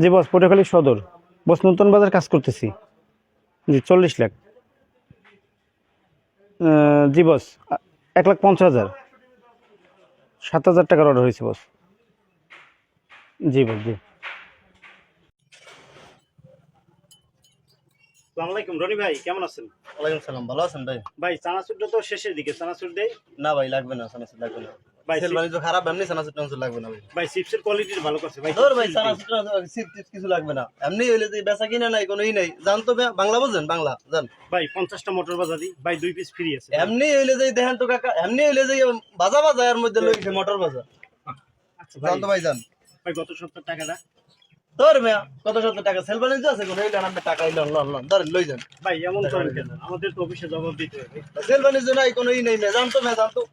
জি বস, পটুয়াখালী সদর। বস, নতুন বাজার কাজ করতেছি। জি, 40 লাখ। জি বস, 1,50,000। 7,000 টাকার অর্ডার হয়েছে বস। জি বস, জি। আসসালামু আলাইকুম রনি ভাই, কেমন আছেন? ওয়ালাইকুম সালাম, ভালো আছেন ভাই? ভাই, চানাচুরটা তো শেষের দিকে, চানাচুর দেই। না ভাই, লাগবে না, চানাচুর লাগবে না। ভাই সেল বাণিজ্য খারাপ, এমনি চানাচুর টানাচুর লাগবে না ভাই। ভাই, চিপসের কোয়ালিটি ভালো করছে ভাই। ধর ভাই, চানাচুর চিপ টিপ কিছু লাগবে না, এমনি হইলে যে বেচা কিনা নাই, কোনো ই নাই। জান তো বাংলা বোঝেন? বাংলা জান ভাই, 50টা মটর ভাজা দিই ভাই, 2 পিস ফ্রি আছে। এমনি হইলে যে দেখেন তো কাকা, এমনি হইলে যে ভাজা ভাজা এর মধ্যে লইছে মটর ভাজা। আচ্ছা জান তো ভাই, জান ভাই, গত সপ্তাহ টাকাটা। ধর মিয়া, কত শত টাকা সেল বাণিজ্য আছে? কোনো হইলে আমরা টাকা লন লন লন ধরেন লই যান। ভাই, এমন করেন কেন? আমাদের তো অফিসে জবাব দিতে হবে। সেল বাণিজ্য নাই, কোনো ই নাই মিয়া, জান তো মিয়া, জান তো।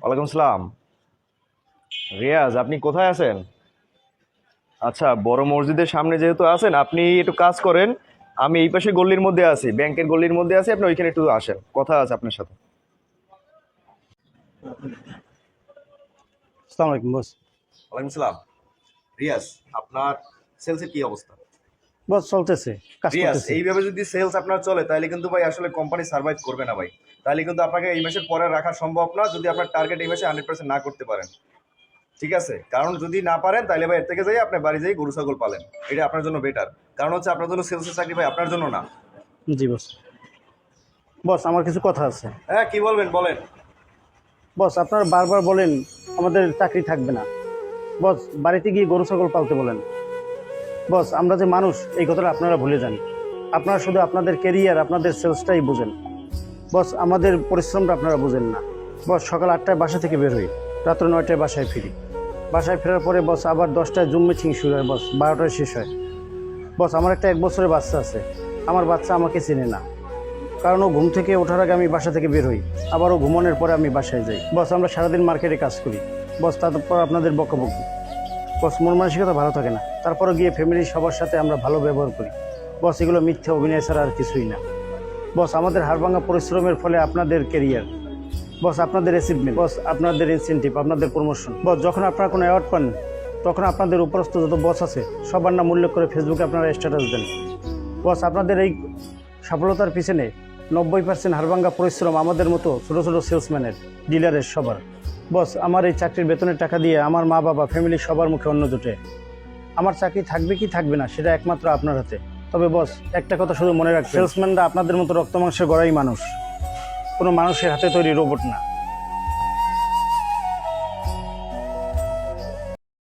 ওয়ালাইকুম সালাম। রিয়াজ, আপনি কোথায় আছেন? আচ্ছা, বড় মসজিদের সামনে যেহেতু আছেন, আপনি একটু কাজ করেন। আমি এই পাশে গল্লির মধ্যে আছি, ব্যাংকের গল্লির মধ্যে আছি, আপনি ওইখানে একটু আসেন, কথা আছে আপনার সাথে। আসসালামু আলাইকুম বস। ওয়ালাইকুম সালাম। রিয়াজ, আপনার সেলসের কি অবস্থা? বস, চলতেছে, কাজ রিয়াজ, করতেছে। এইভাবে যদি সেলস আপনার চলে তাহলে কিন্তু ভাই আসলে কোম্পানি সার্ভাইভ করবে না ভাই। তাহলে কিন্তু আপনাকে এই মাসের পরে রাখা সম্ভব না, যদি আপনার টার্গেট এই মাসে 100% না করতে পারেন। ঠিক আছে, কারণ যদি না পারেন তাহলে ভাই এর থেকে যাই আপনার বাড়ি যাই গরু ছাগল পালেন, এটা আপনার জন্য বেটার। কারণ হচ্ছে আপনার জন্য সেলসের চাকরি ভাই, আপনার জন্য না। জি বস। বস, আমার কিছু কথা আছে। হ্যাঁ, কি বলবেন বলেন। বস, আপনারা বারবার বলেন আমাদের চাকরি থাকবে না। বস, বাড়িতে গিয়ে গরু ছাগল পালতে বলেন। বস, আমরা যে মানুষ, এই কথাটা আপনারা ভুলে যান। আপনারা শুধু আপনাদের কেরিয়ার, আপনাদের সেলসটাই বোঝেন। বস, আমাদের পরিশ্রমটা আপনারা বোঝেন না। বস, সকাল 8টায় বাসা থেকে বের হই, রাত্র 9টায় বাসায় ফিরি। বাসায় ফেরার পরে বস আবার 10টায় জুম মিটিং শুরু হয়, বস 12টায় শেষ হয়। বস, আমার একটা 1 বছরের বাচ্চা আছে। আমার বাচ্চা আমাকে চেনে না, কারণ ও ঘুম থেকে ওঠার আগে আমি বাসা থেকে বের হই, আবারও ঘুমানোর পরে আমি বাসায় যাই। বস, আমরা সারাদিন মার্কেটে কাজ করি। বস, তারপর আপনাদের বকাবকি। বস, মন মানসিকতা ভালো থাকে না, তারপরও গিয়ে ফ্যামিলির সবার সাথে আমরা ভালো ব্যবহার করি। বস, এগুলো মিথ্যে অভিনয় ছাড়া আর কিছুই না। বস, আমাদের হাড়ভাঙা পরিশ্রমের ফলে আপনাদের কেরিয়ার, বস আপনাদের অ্যাচিভমেন্ট, বস আপনাদের ইনসেন্টিভ, আপনাদের প্রমোশন। বস, যখন আপনারা কোনো অ্যাওয়ার্ড পান, তখন আপনাদের উপরস্থ যত বস আছে সবার নাম উল্লেখ করে ফেসবুকে আপনারা স্ট্যাটাস দেন। বস, আপনাদের এই সফলতার পিছনে 90% হাড়ভাঙ্গা পরিশ্রম আমাদের মতো ছোটো ছোটো সেলসম্যানের, ডিলারের, সবার। বস, আমার এই চাকরির বেতনের টাকা দিয়ে আমার মা বাবা, ফ্যামিলির সবার মুখে অন্ন জোটে। আমার চাকরি থাকবে কি থাকবে না সেটা একমাত্র আপনার হাতে। তবে বস, একটা কথা শুধু মনে রাখবেন, সেলসম্যানরা আপনাদের মতো রক্ত মাংসের গড়াই মানুষ, কোনো মানুষের হাতে তৈরি রোবট না।